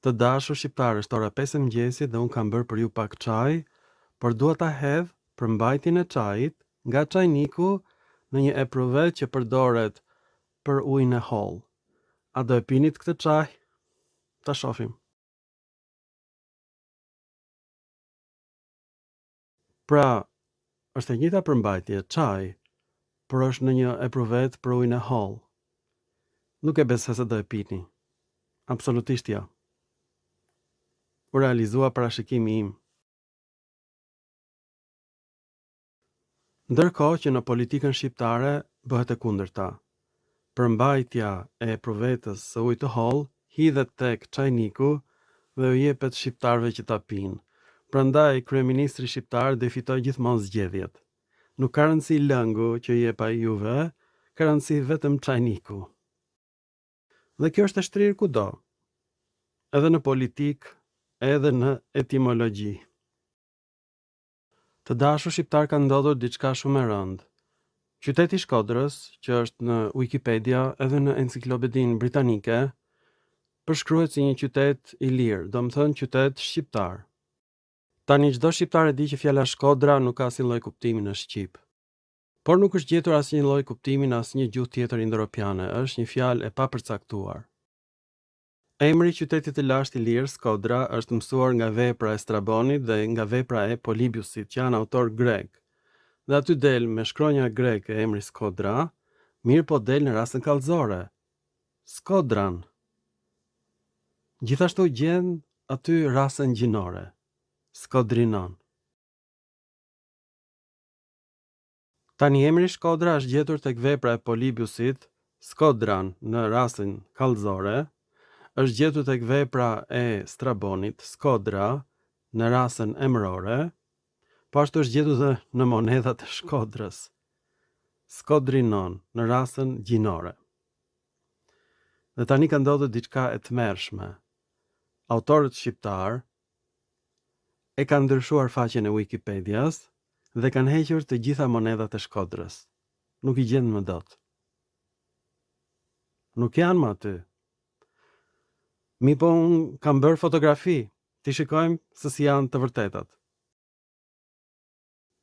Të dashur shqiptarë, është ora 5 e mëngjesit dhe unë kam bërë për ju pak çaj, por dua ta hedh për mbajtjen e çajit nga çajniku në një epruvet që përdoret për ujin e holl. A do e pinit këtë çaj? Ta shohim. Pra, është e njëjta përmbajtje, çaj, por është në një epruvet për ujin e holl. Nuk e besoj se do e pini. Absolutisht ja. U realizua parashikimi im. Ndërkohë që në politikën shqiptare bëhet e kundërta. Përmbajtja e epruvetës së ujit të holl hidhet tek çajniku dhe u jepet shqiptarëve që ta pinë. Prandaj kryeministri shqiptar do fitoj gjithmonë zgjedhjet. Nuk ka rëndësi lëngu që jep ai juve, ka rëndësi vetëm çajniku. Dhe kjo është e shtrirë kudo, edhe në politikë, edhe në etimologji. Të dashur shqiptar, ka ndodhur diçka shumë e rëndë. Qyteti i Shkodrës, që është në Wikipedia edhe në enciklopedinë britanike, përshkruhet si një qytet i lirë, do të thënë qytet shqiptar. Tani çdo shqiptar e di që fjala Shkodra nuk ka asnjë lloj kuptimi në shqip. Por nuk është gjetur asnjë lloj kuptimi në asnjë gjuhë tjetër indoeuropiane, është një fjalë e papërcaktuar. Emri i qytetit të lashtë i lirë, Skodra, është mësuar nga vepra e Strabonit dhe nga vepra e Polybiusit, që janë autor grek. Dhe aty del me shkronja greke emri Skodra, mirë po del në rastën kallëzore. Skodran. Gjithashtu gjen aty rastën gjinore. Skodrinon. Tani emri Shkodra është gjetur tek vepra e Polybiusit, Skodran në rastën kallëzore, është gjetur tek vepra e Strabonit, Skodra, në rastën emërore, po ashtu është gjetur dhe në monedhat e Shkodrës, Skodrinon, në rastën gjinore. Dhe tani ka ndodhur diçka e tmerrshme. Autorët shqiptar e kanë ndryshuar faqen e Wikipedias dhe kanë hequr të gjitha monedhat e Shkodrës. Nuk i gjen më dot. Nuk janë më aty. Mi po unë kam bërë fotografi, ti shikojmë se si janë të vërtetat.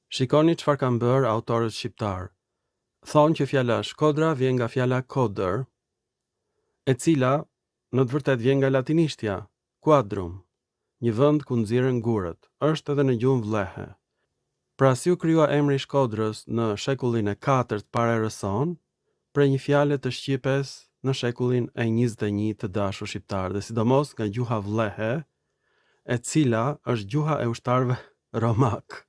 Shikoni çfarë kanë bërë autorët shqiptar. Thonë që fjala Shkodra vjen nga fjala koder, e cila në të vërtetë vjen nga latinishtja, quadrum, një vend ku nxirren gurët, është edhe në gjuhën vlehe. Pra si u krijua emri Shkodrës në shekullin e 4 para erës sonë, për një fjale të shqipes në shekullin e 21 të dashur shqiptar, dhe sidomos nga gjuha vlehe, e cila është gjuha e ushtarëve romak.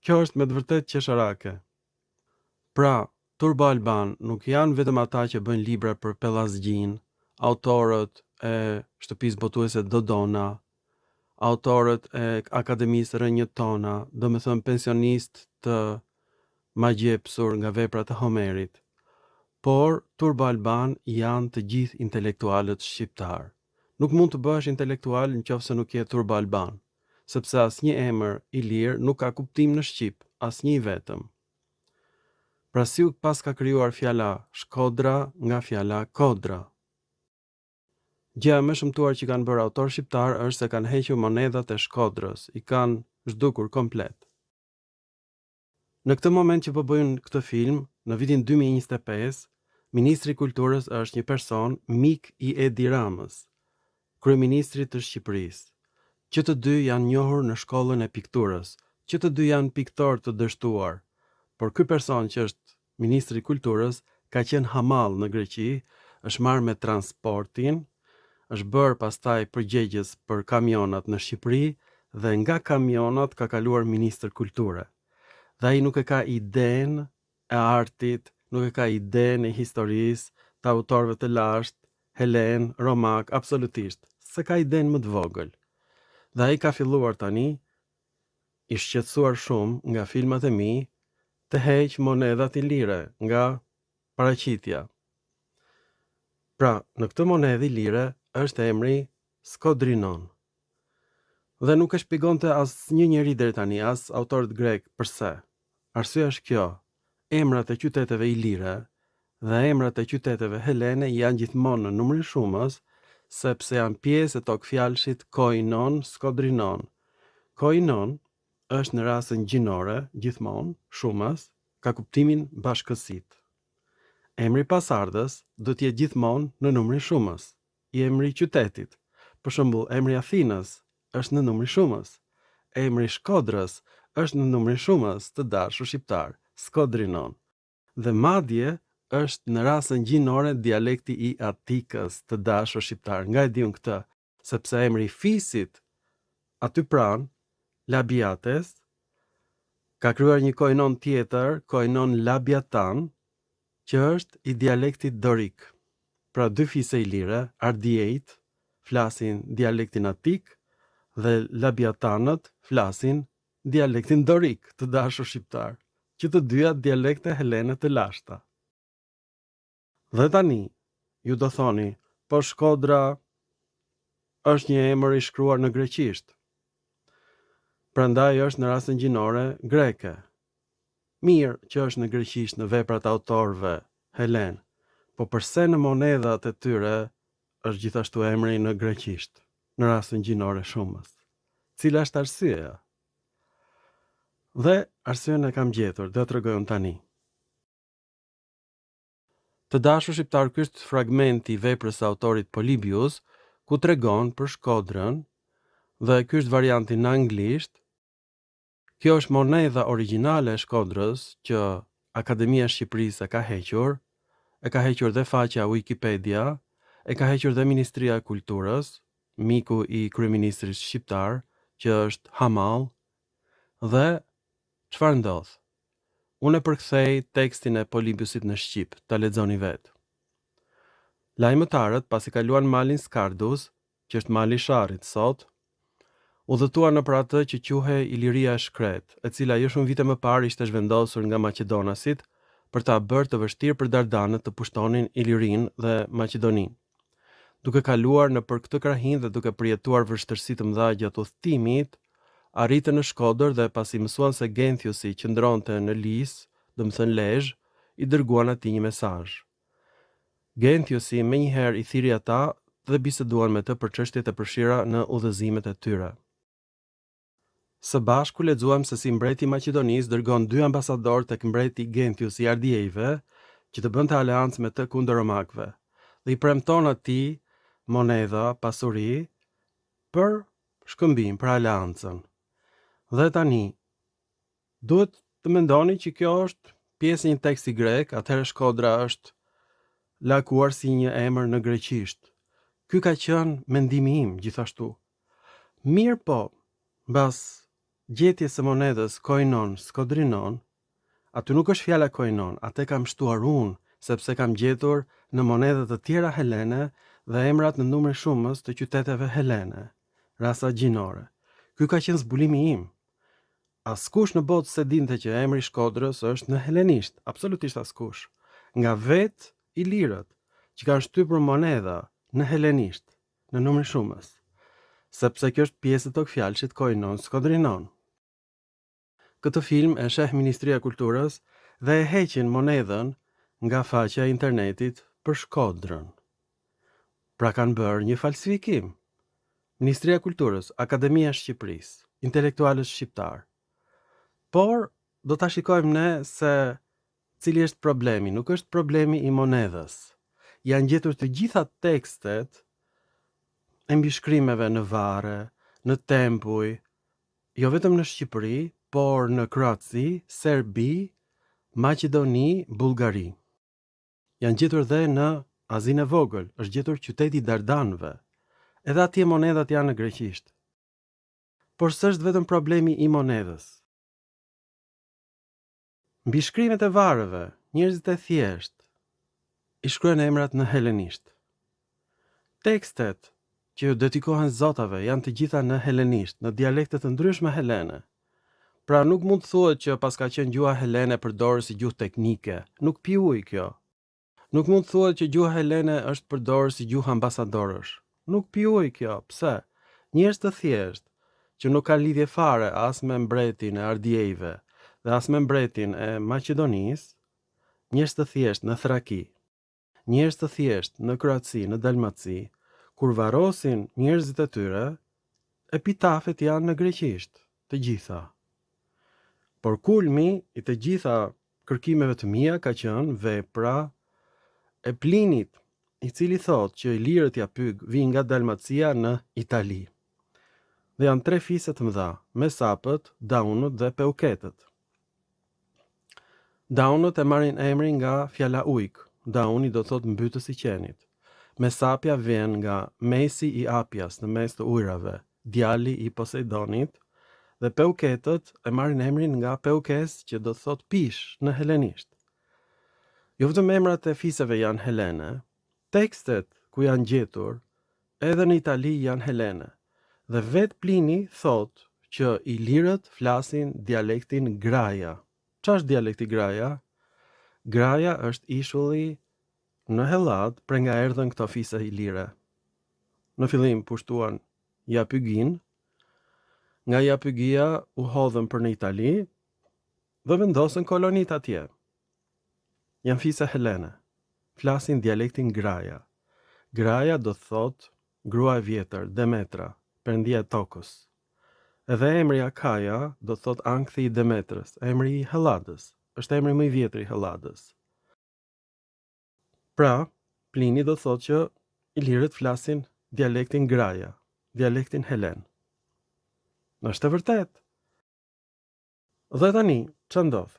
Kjo është me të vërtetë qesharake. Pra, Turbo Alban nuk janë vetëm ata që bëjnë libra për pellazgjin, autorët e shtëpisë botuese Dodona, autorët e Akademisë Rënjëtona, do me thënë pensionistë të magjepsur nga veprat e Homerit. Por Turbo Alban janë të gjithë intelektualët shqiptar. Nuk mund të bëhesh intelektual nëse nuk je Turbo Alban, sepse asnjë emër i lirë nuk ka kuptim në shqip, asnjë i vetëm. Pra si u pas ka krijuar fjala Shkodra nga fjala Kodra. Gjëja më shëmtuar që kanë bërë autor shqiptar është se kanë hequr monedhat e Shkodrës, i kanë zhdukur komplet. Në këtë moment që po bëjnë këtë film, në vitin 2025, Ministri i Kulturës është një person mik i Edi Ramës, kryeministrit të Shqipërisë. Që të dy janë njohur në shkollën e pikturës, që të dy janë piktor të dështuar, por ky person që është Ministri i Kulturës ka qenë hamall në Greqi, është marrë me transportin, është bërë pastaj përgjegjës për kamionat në Shqipëri dhe nga kamionat ka kaluar ministër kulture. Dhe ai nuk e ka idenë e artit, nuk e ka idenë e historisë, të autorëve të lashtë, helen, romak, absolutisht, se ka idenë më të vogël. Dhe ai ka filluar tani, i shqetësuar shumë nga filmat e mi, të heq monedhat i lire nga paraqitja. Pra, në këtë monedhë i lire është emri Skodrinon. Dhe nuk e shpjegonte asnjë njeri deri tani, as autorët grek, pse. Arsyeja është kjo: emrat e qyteteve ilire dhe emrat e qyteteve helene janë gjithmonë në numrin shumës, sepse janë pjesë e tokfjalshit koinon skodrinon. Koinon është në rasën gjinore, gjithmonë, shumës, ka kuptimin bashkësit. Emri pasardhës do të jetë gjithmonë në numrin shumës. I emri qytetit, për shembull, emri Athinës është në numrin shumës. Emri Shkodrës është në numrin shumës, të dashur shqiptar, skodrinon. Dhe madje është në rasën gjinore dialekti I Atikës, të dashur shqiptar. Nga e diun këtë, sepse emri fisit aty pranë, Labiates, ka krijuar një koinon tjetër, koinon Labiatan, që është I dialektit dorik. Pra dy fise ilire, ardiejt, flasin dialektin atik, dhe labiatanët flasin dialektin dorik, të dashur shqiptar, që të dyja dialekte helene të lashta. Dhe tani, ju do thoni, po Shkodra është një emër I shkruar në greqisht. Prandaj është në rasën gjinore greke. Mirë që është në greqisht në veprat e autorëve helen, po përse në monedhat e tyre është gjithashtu emri në greqisht, në rasën gjinore shumës? Cila është arsyeja? Dhe arsyeën e kam gjetur, do t'ju tregoj tani. Të dashur shqiptar, ky është fragmenti I veprës së autorit Polybius, ku tregon për Shkodrën, dhe ky është varianti në anglisht. Kjo është monedha origjinale e Shkodrës që Akademia e Shqipërisë e ka hequr dhe faqja Wikipedia, e ka hequr dhe Ministria e Kulturës, miku I kryeministrit shqiptar, që është Hamall. Dhe çfarë ndodh? Unë e përkthej tekstin e Polybiusit në shqip, ta lexoni vetë. Lajmëtarët, pasi kaluan malin Skardus, që është mali I Sharrit sot, udhëtuan nëpër atë që quhej Iliria e Shkret, e cila jo shumë vite më parë ishte zhvendosur nga Maqedonasit për ta bërë të vështirë për Dardanët të pushtonin Ilirinë dhe Maqedoninë. Duke kaluar nëpër këtë krahinë dhe duke përjetuar vështirësi të mëdha gjatë udhëtimit, arritën në Shkodër dhe pasi mësuan se Genthiusi qëndronte në Lis, domethënë Lezhë, I dërguan atij një mesazh. Genthiusi menjëherë I thiri ata dhe biseduan me të për çështjet e përfshira në udhëzimet e tyre. Së bashku lexuam se si mbreti I Maqedonisë dërgon 2 ambasadorë tek mbreti Genthiusi I Ardiejve që të bënte aleancë me të kundër romakëve dhe I premton atij monedha, pasuri për shkëmbim, për aleancën. Dhe tani, duhet të mendoni që kjo është pjesë e një teksti grek, atëherë Shkodra është lakuar si një emër në greqisht. Ky ka qenë mendimi im gjithashtu. Mirë po, mbas gjetjes së monedhës koinon skodrinon, aty nuk është fjala koinon, atë kam shtuar unë, sepse kam gjetur në monedha të tjera helene dhe emrat në numër shumës të qyteteve helene, rasa gjinore. Ky ka qenë zbulimi im. Askush në botë se dinte që emri Shkodrës është në helenisht, absolutisht askush. Nga vetë ilirët që kanë shtypur monedha në helenisht, në numër shumës, sepse kjo është pjesë e tokfjalshit koinon skodrinon. Këtë film e sheh Ministria e Kulturës dhe e heqin monedhën nga faqja e internetit për Shkodrën. Pra kanë bërë një falsifikim. Ministria e Kulturës, Akademia e Shqipërisë, intelektualës shqiptar. Por do ta shikojmë ne se cili është problemi. Nuk është problemi I monedhës. Janë gjetur të gjitha tekstet e mbishkrimeve në Varre, në Tempuj, jo vetëm në Shqipëri, por në Kroaci, Serbi, Maqedoni, Bullgari. Janë gjetur dhe në Azinë e Vogël, është gjetur qyteti I Dardanëve. Edhe atje monedhat janë në greqisht. Por s'është vetëm problemi I monedhës. Mbishkrimet e varreve, njerëzit e thjeshtë I shkruajnë emrat në helenisht. Tekstet që dedikohen zotave janë të gjitha në helenisht, në dialekte të ndryshme helene. Pra nuk mund të thuhet që pas ka qenë gjuha helene përdorur si gjuhë teknike, nuk pi ujë kjo. Nuk mund të thuhet që gjuha helene është përdorur si gjuhë ambasadorësh. Nuk pi ujë kjo. Pse? Njerëz të thjeshtë që nuk kanë lidhje fare as me mbretin e Ardiejve dhe as me mbretin e Maqedonisë, njerëz të thjeshtë në Thraki, njerëz të thjeshtë në Kroaci, në Dalmaci, Kur varrosin njerëzit e tyre, epitafet janë në greqisht, të gjitha. Por kulmi i të gjitha kërkimeve të mia ka qenë vepra e Plinit, i cili thotë që ilirët ja pyg vijnë nga Dalmacia në Itali. Dhe janë 3 fise të mëdha, mesapët, daunët dhe peuketët. Daunët e marrin emrin nga fjala ujk. Dauni do thot mbytës i qenit. Mesapja vjen nga Mesi i Apjas në mes të ujrave, djali i Poseidonit, dhe peuketët e marrin emrin nga peukes që do thot pish në helenisht. Jo vetëm emrat e fiseve janë helene, tekstet ku janë gjetur edhe në Itali janë helene. Dhe vet Plini thot që ilirët flasin dialektin Graja. Ç'është dialekti Graja? Graja është ishulli në Hellad prej nga erdhën këto fise ilire. Në fillim pushtuan Japygin, nga Japygia u hodhën për në Itali dhe vendosën kolonit atje. Janë fise helene, flasin dialektin Graja. Graja do thot grua e vjetër, Demetra, perëndia e tokës. Edhe emri Akaja do thot ankthi i Demetrës, emri i Helladës, është emri më i vjetër i Helladës. Pra, Plini do thot që ilirët flasin dialektin Graja, dialektin helen. Është e vërtet. Dhe tani, ç'a ndodh?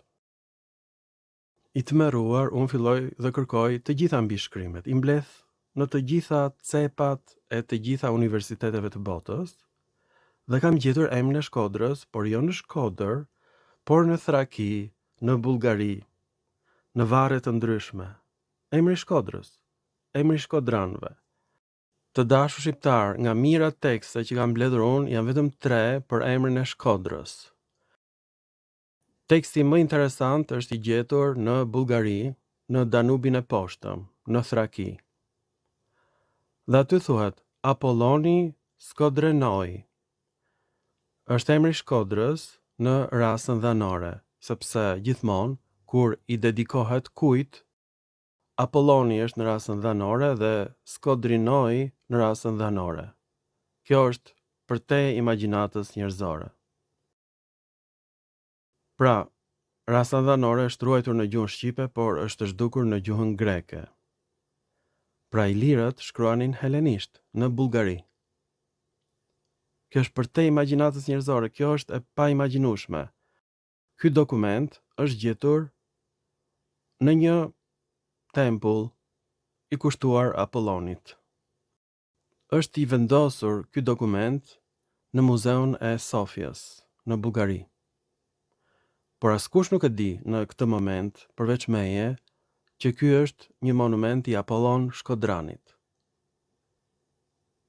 I tmerruar, unë filloj dhe kërkoj të gjitha mbi shkrimet, i mbleth në të gjitha cepat e të gjitha universiteteve të botës, dhe kam gjetur emrin e Shkodrës, por jo në Shkodër, por në Thraki, në Bullgari, në varre të ndryshme. Emri i Shkodrës, emri i shkodranëve. Të dashur shqiptar, nga mira tekste që kam mbledhur unë, janë vetëm 3 për emrin e Shkodrës. Teksti më interesant është i gjetur në Bullgari, në Danubin e poshtëm, në Thraki. Dhe aty thuhet Apolloni Skodrenoi. Është emri i Shkodrës në rasën dhanore, sepse gjithmonë kur i dedikohet kujt, Apolloni është në rasën dhanore dhe Skodrinoi në rasën dhanore. Kjo është për te imagjinatës njerëzore. Pra, rasa dhanore është ruajtur në gjuhën shqipe, por është zhdukur në gjuhën greke. Pra ilirët shkruanin helenisht në Bullgari. Kjo është për te imagjinatës njerëzore, kjo është e pa imagjinueshme. Ky dokument është gjetur në një tempull i kushtuar Apollonit. Është i vendosur ky dokument në muzeun e Sofias, në Bullgari. Por askush nuk e di në këtë moment, përveç meje, që ky është një monument i Apollon Shkodranit.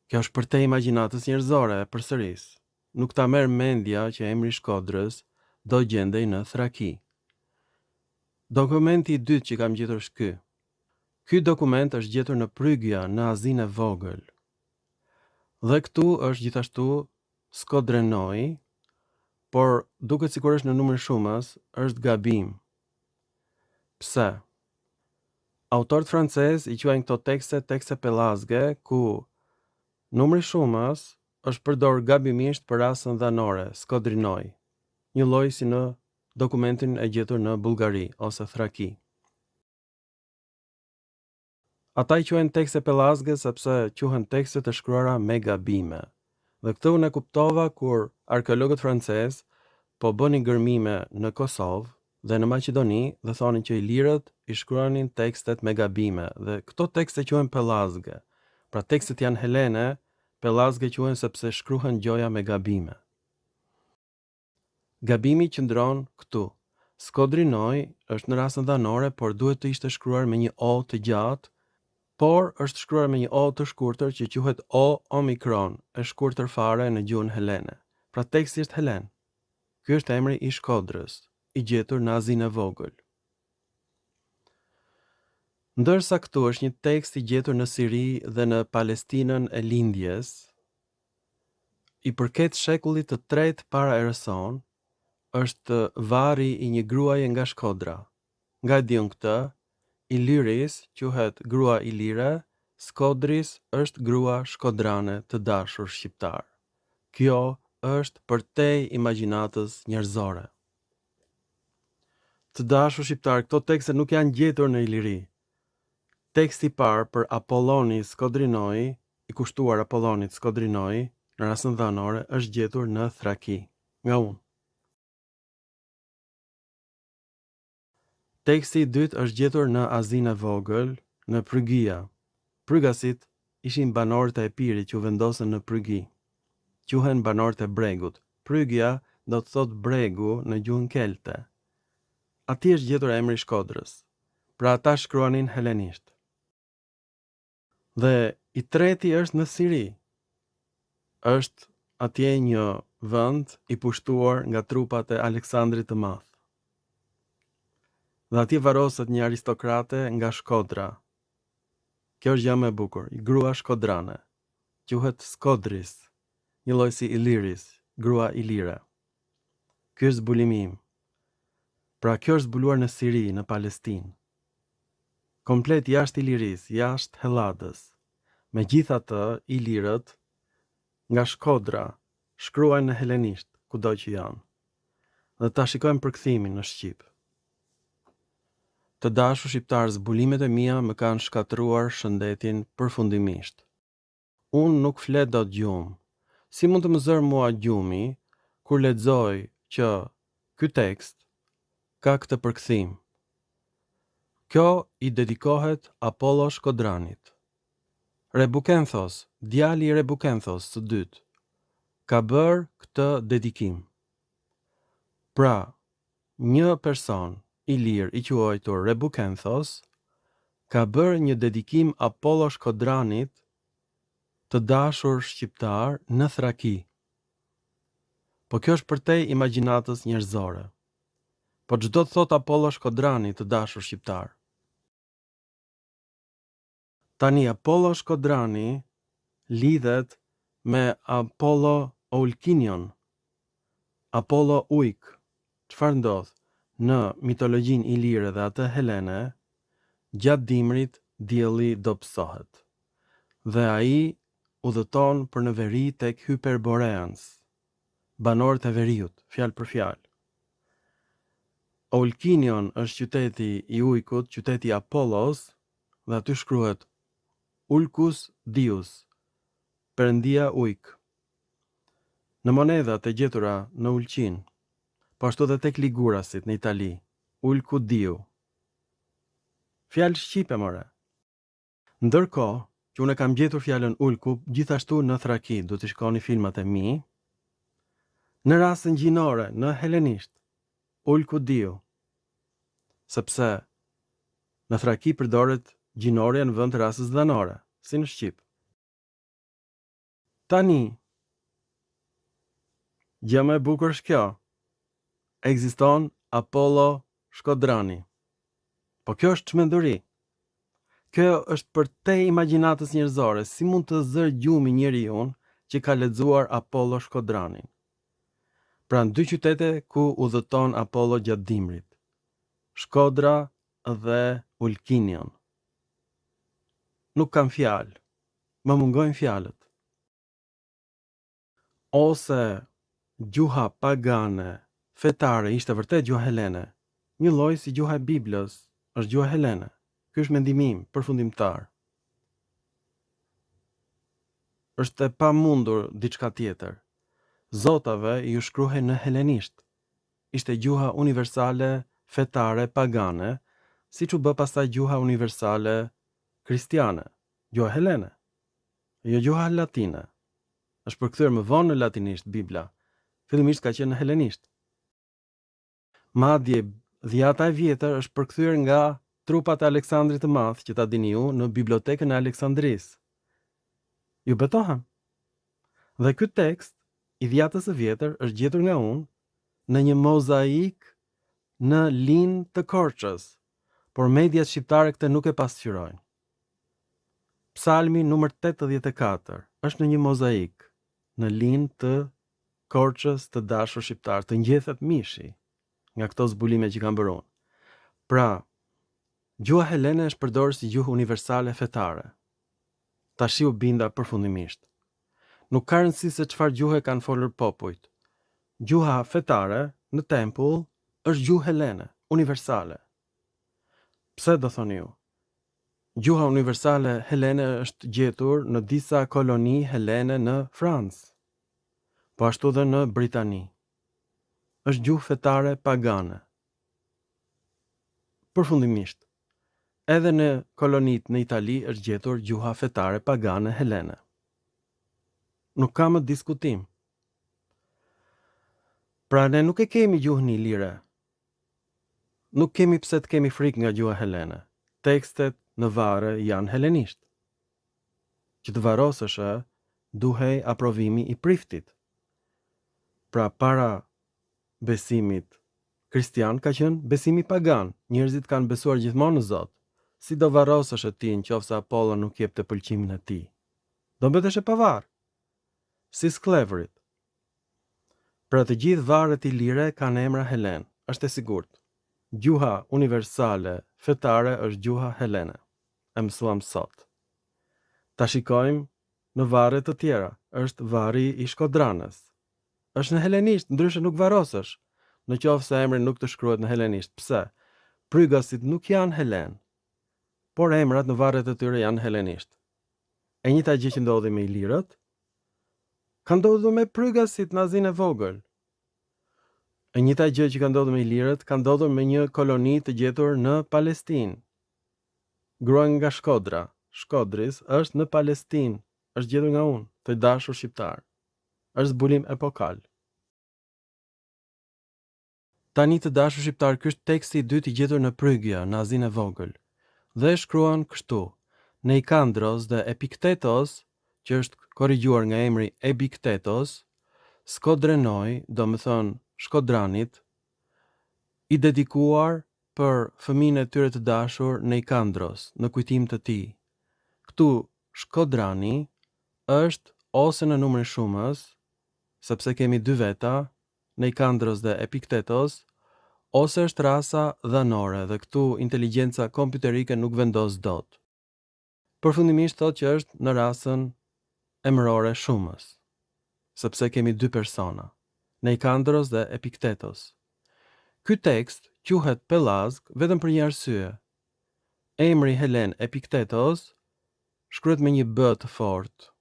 Kjo është për te imagjinatës njerëzore, përsëris. Nuk ta merr mendja që emri i Shkodrës do gjendej në Thraki. Dokumenti i dytë që kam gjetur është ky. Ky dokument është gjetur në Prygja, në Azinë e Vogël. Dhe këtu është gjithashtu Skodrenoi, por duket sikur është në numër shumës, është gabim. Pse? Autorët francezë i quajnë këto tekste pellazge, ku numri shumës është përdor gabimisht për rasën dhanore, Skodrinoi, një lloj si në dokumentin e gjetur në Bullgari ose Thraki. Ata i quajnë tekste pellazge sepse quhen tekste të shkruara me gabime. Dhe këtë unë e kuptova kur arkeologët francezë po bënin gërmime në Kosovë dhe në Maqedoni dhe thonin që ilirët i shkruanin tekstet me gabime dhe këto tekste quhen pellazge. Pra tekstet janë helene, pellazge quhen sepse shkruhen gjoja me gabime. Gabimi qëndron këtu. Skodrinoi është në rasën dhanore, por duhet të ishte shkruar me një O të gjatë, por është shkruar me një O të shkurtër që quhet O omikron, e shkurtër fare në gjuhën helene. Pra teksti është helen. Ky është emri i Shkodrës, i gjetur në Azinë e Vogël. Ndërsa këtu është një tekst i gjetur në Siri dhe në Palestinën e lindjes, i përket shekullit të 3 para erës sonë, është varri i një gruaje nga Shkodra. Nga diun këtë, Iliris quhet grua ilire, Skodris është grua shkodrane të dashur shqiptar. Kjo është përtej imagjinatës njerëzore. Të dashur shqiptar, këto tekste nuk janë gjetur në Iliri. Teksti i parë për Apolloni Skodrinoi, i kushtuar Apollonit Skodrinoi, në rastin dhanore, është gjetur në Thraki, nga unë. Teksti i dytë është gjetur në Azinë e Vogël, në Prygia. Prygasit ishin banorët e Epirit që u vendosën në Prygi. Quhen banorët e bregut. Prygia do të thotë bregu në gjuhën kelte. Ati është gjetur emri Shkodrës. Pra ata shkruanin helenisht. Dhe i treti është në Siri. Është atje një vend i pushtuar nga trupat e Aleksandrit të Madh. Dhe atje varoset një aristokrate nga Shkodra. Kjo është gjë më e bukur, i grua shkodrane. Quhet Skodris, një lloj si Iliris, grua ilire. Ky është zbulimi im. Pra kjo është zbuluar në Siri, në Palestinë. Komplet jashtë Iliris, jashtë Helladës. Megjithatë, ilirët nga Shkodra shkruajnë në helenisht, kudo që janë. Dhe ta shikojmë përkthimin në shqip. Të dashur shqiptar, zbulimet e mia më kanë shkatruar shëndetin përfundimisht. Unë nuk flet dot gjumë. Si mund të më zërë mua gjumi kur lexoj që ky tekst ka këtë përkthim? Kjo i dedikohet Apollo Shkodranit. Rebukenthos, djali i Rebukenthos së dytë, ka bërë këtë dedikim. Pra, një person i lirë i quajtur Rebukenthos ka bërë një dedikim Apollo Shkodranit, të dashur shqiptar, në Thraki. Po kjo është përtej imagjinatës njerëzore. Po çdo të thot Apollo Shkodrani, të dashur shqiptar. Tani Apollo Shkodrani lidhet me Apollo Oulkinion, Apollo ujk. Çfarë ndodh? Në mitologjinë ilire dhe atë helene, gjatë dimrit dielli dobësohet. Dhe ai udhëton për në veri tek Hyperboreans, banorët e veriut, fjalë për fjalë. Oulkinion është qyteti i ujkut, qyteti i Apollos, dhe aty shkruhet Ulcus Dius, perëndia ujk. Në monedat e gjetura në Ulqin, po ashtu edhe tek ligurasit në Itali, Ulcu Diu. Fjalë shqipe more. Ndërkohë, që unë kam gjetur fjalën Ulku gjithashtu në Thraki, do të shikoni filmat e mi, në rastin gjinore, në helenisht, Ulcu Diu. Sepse në Thraki përdoret gjinoria në vend të rastës dhanore, si në Shqip. Tani, gjë më e bukur është kjo. Ekziston Apollo Shkodrani. Po kjo është çmenduri. Kjo është përtej imagjinatës njerëzore, si mund të zërë gjumi njeriu që ka lexuar Apollo Shkodranin. Pra në dy qytete ku udhëton Apollo gjatë dimrit. Shkodra dhe Ulkinion. Nuk kam fjalë. Më mungojnë fjalët. Ose gjuha pagane, fetare, ishte vërtet gjuha helene. Një lloj si gjuha e Biblës, është gjuha helene. Ky është mendimi im përfundimtar. Është e pamundur diçka tjetër. Zotave ju shkruhej në helenisht. Ishte gjuha universale fetare pagane, siç u bë pastaj gjuha universale kristiane, gjuha helene. Jo gjuha latine. Është përkthyer më vonë në latinisht Bibla. Fillimisht ka qenë në helenisht. Madje Dhjata e vjetër është përkthyer nga trupat e Aleksandrit të Madh, që ta dini ju, në bibliotekën e Aleksandrisë. Ju betohem. Dhe ky tekst i Dhjatës së vjetër është gjetur nga unë në një mozaik në linë të Korçës, por mediat shqiptare këtë nuk e pasqyrojnë. Psalmi numër 84 është në një mozaik në linë të Korçës, të dashur shqiptar, të ngjethet mishi nga këto zbulime që kam bërë unë. Pra, gjuha helene është përdorur si gjuhë universale fetare. Tashi u binda përfundimisht. Nuk ka rëndësi se çfarë gjuhe kanë folur popujt. Gjuha fetare në tempull është gjuhë helene, universale. Pse do thoni ju? Gjuha universale helene është gjetur në disa koloni helene në Francë, po ashtu dhe në Britani. Është gjuhë fetare pagane. Përfundimisht, edhe në kolonit në Itali është gjetur gjuha fetare pagane helene. Nuk ka më diskutim. Pra ne nuk e kemi gjuhën ilire. Nuk kemi pse të kemi frikë nga gjuha helene. Tekstet në varë janë helenisht. Që të varosësh duhej aprovimi i priftit. Pra para besimit kristian ka qenë besimi pagan. Njerëzit kanë besuar gjithmonë në Zot. Si do varosësh ti nëse Apollo nuk jepte pëlqimin e tij? Do mbetesh e pavarur. Si sklevrit. Pra të gjithë varret ilire kanë emra helen, është e sigurt. Gjuha universale fetare është gjuha helene. E mësuam sot. Ta shikojmë në varre të tjera, është varri i Shkodranës. Është në helenisht, ndryshe nuk varosësh. Në qoftë se emri nuk të shkruhet në helenisht. Pse? Prygasit nuk janë helen, por emrat në varret e tyre janë helenisht. E njëjta gjë që ndodhi me ilirët, ka ndodhur me prygasit në Azinë e Vogël. E njëjta gjë që ka ndodhur me ilirët, ka ndodhur me një koloni të gjetur në Palestinë. Gruaja nga Shkodra, Shkodris, është në Palestinë, është gjetur nga unë, të dashur shqiptar. Është zbulim epokal. Tani të dashur shqiptar, ky është teksti i dytë i gjetur në Prygja, në Azinë e Vogël. Dhe shkruan kështu: Neikandros dhe Epiktetos, që është korrigjuar nga emri Ebiktetos, Skodrenoi, do më thënë Shkodranit, i dedikuar për fëmijën e tyre të dashur Neikandros, në kujtim të tij. Ktu Shkodrani është ose në numrin shumës, sepse kemi dy veta, Neikandros dhe Epiktetos, ose është rasa dhanore dhe këtu inteligjenca kompjuterike nuk vendos dot. Përfundimisht thotë që është në rasën emërore shumës, sepse kemi dy persona, Neikandros dhe Epiktetos. Ky tekst quhet Pellazg vetëm për një arsye. Emri helen Epiktetos shkruhet me një b të fortë,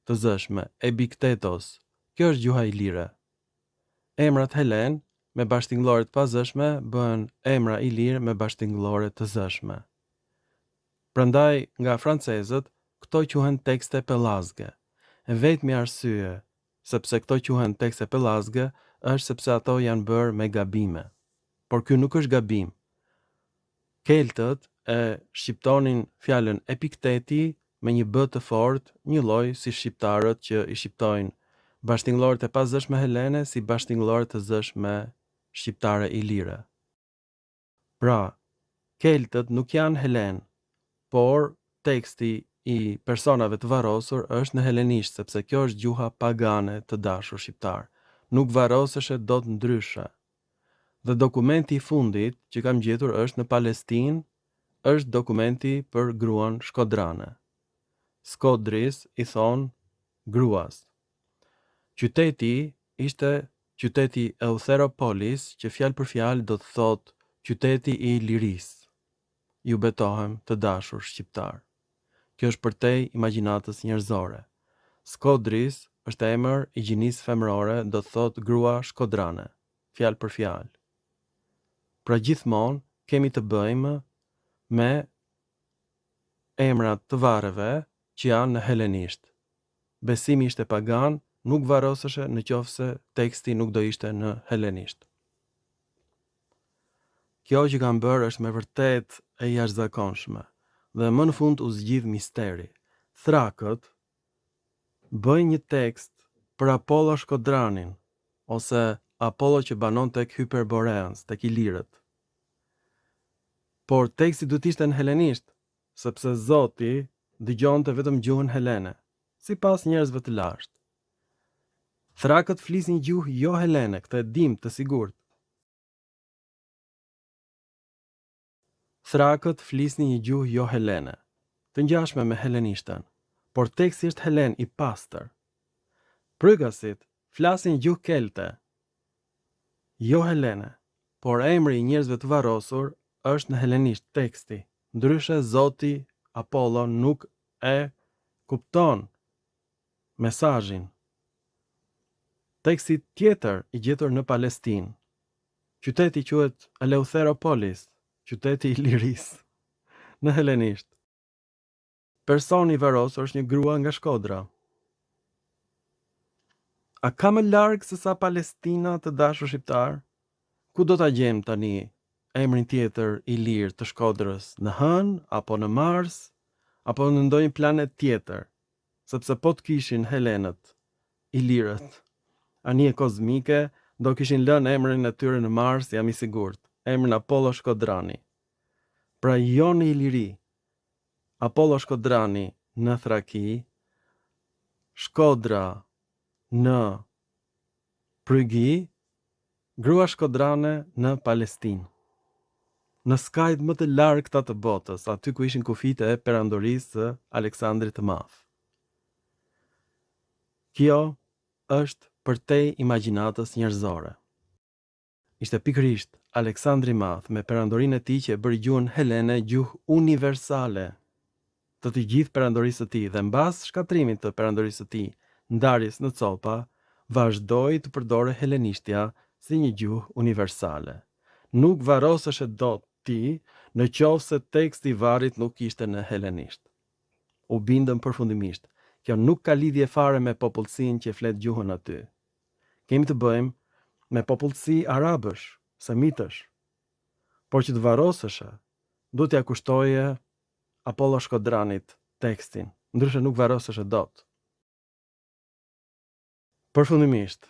të zëshme, Ebiktetos. Kjo është gjuha ilire. Emrat helen me bashkëtingëllore të pazëshme bëhen emra ilir me bashkëtingëllore të zëshme. Prandaj nga francezët këto quhen tekste pellazge. E vetmi arsye sepse këto quhen tekste pellazge është sepse ato janë bërë me gabime. Por ky nuk është gabim. Keltët e shqiptonin fjalën epikteti me një b të fortë, një lloj si shqiptarët që i shqiptojnë bashkëtingëllorët e pazëshme helene si bashkëtingëllorët të zëshme shqiptare ilire. Pra, keltët nuk janë helen, por teksti i personave të varrosur është në helenisht, sepse kjo është gjuha pagane të dashur shqiptar. Nuk varroseshe dot ndryshe. Dhe dokumenti i fundit që kam gjetur është në Palestinë, është dokumenti për gruan Shkodrane. Skodris i thon gruas. Qyteti ishte qyteti Eleutheropolis, që fjalë për fjalë do të thotë qyteti i lirisë. Ju betohem të dashur shqiptar. Kjo është përtej imagjinatës njerëzore. Skodris është emër i gjinisë femërore, do të thotë grua Shkodrane, fjalë për fjalë. Pra gjithmonë kemi të bëjmë me emrat të varreve që janë në helenisht. Besimi ishte pagan, nuk varroseshe në qofse teksti nuk do ishte në helenisht. Kjo që kam bërë është me vërtet e jashtëzakonshme dhe më në fund u zgjidh misteri. Thrakët bëjnë një tekst për Apollo Shkodranin ose Apollo që banon tek Hyperboreans, tek ilirët. Por teksti duhet ishte në helenisht, sepse Zoti dëgjonte vetëm gjuhën helene, sipas njerëzve të lashtë. Thrakët flisin gjuhë jo helene, këtë e dim të sigurt. Thrakët flisnin një gjuhë jo helene, të ngjashme me helenishtën, por teksti është helen i pastër. Prygasit flasin gjuhë kelte, jo helene, por emri i njerëzve të varrosur është në helenisht teksti. Ndryshe Zoti Apollo nuk e kupton mesazhin. Teksti tjetër i gjetur në Palestinë. Qyteti quhet Eleutheropolis, qyteti i lirisë, në helenisht. Personi i varrosur është një grua nga Shkodra. A ka më larg se sa Palestina, të dashur shqiptar? Ku do ta gjejmë tani emrin tjetër i lirë të Shkodrës? Në Hënë apo në Mars apo në ndonjë planet tjetër? Sepse po të kishin helenët, i lirët, anije kozmike, do kishin lënë emrin e tyre në Mars, jam i sigurt, emrin Apollo Shkodrani. Pra jo në Iliri, Apollo Shkodrani në Thraki, Shkodra në Prygi, grua Shkodrane në Palestinë. Në skajt më të largëta të botës, aty ku ishin kufijtë e perandorisë së Aleksandrit të Madh. Kjo është përtej imagjinatës njerëzore. Ishte pikërisht Aleksandri i Madh me perandorinë e tij që e bëri gjuhën helene gjuhë universale të të gjithë perandorisë së tij dhe mbas shkatrimit të perandorisë së tij, ndarjes në copa, vazhdoi të përdore helenishtja si një gjuhë universale. Nuk varroseshe dot ti në qoftë se teksti i varrit nuk ishte në helenisht. U bindëm përfundimisht. Kjo nuk ka lidhje fare me popullsinë që flet gjuhën aty. Kemi të bëjmë me popullsi arabësh, semitësh. Por që të varroseshe, duhet t'ia kushtoje Apollo Shkodranit tekstin, ndryshe nuk varroseshe dot. Përfundimisht,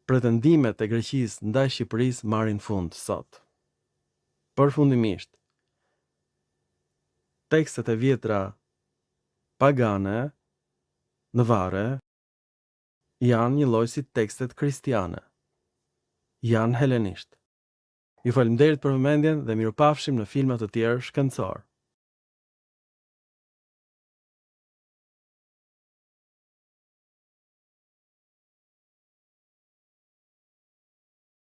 pretendimet e Greqisë ndaj Shqipërisë marrin fund sot. Përfundimisht, tekstet e vjetra pagane në varre janë një lloj si tekstet kristiane. Janë helenisht. Ju falenderit për vëmendjen dhe mirupafshim në filma të tjerë shkencor.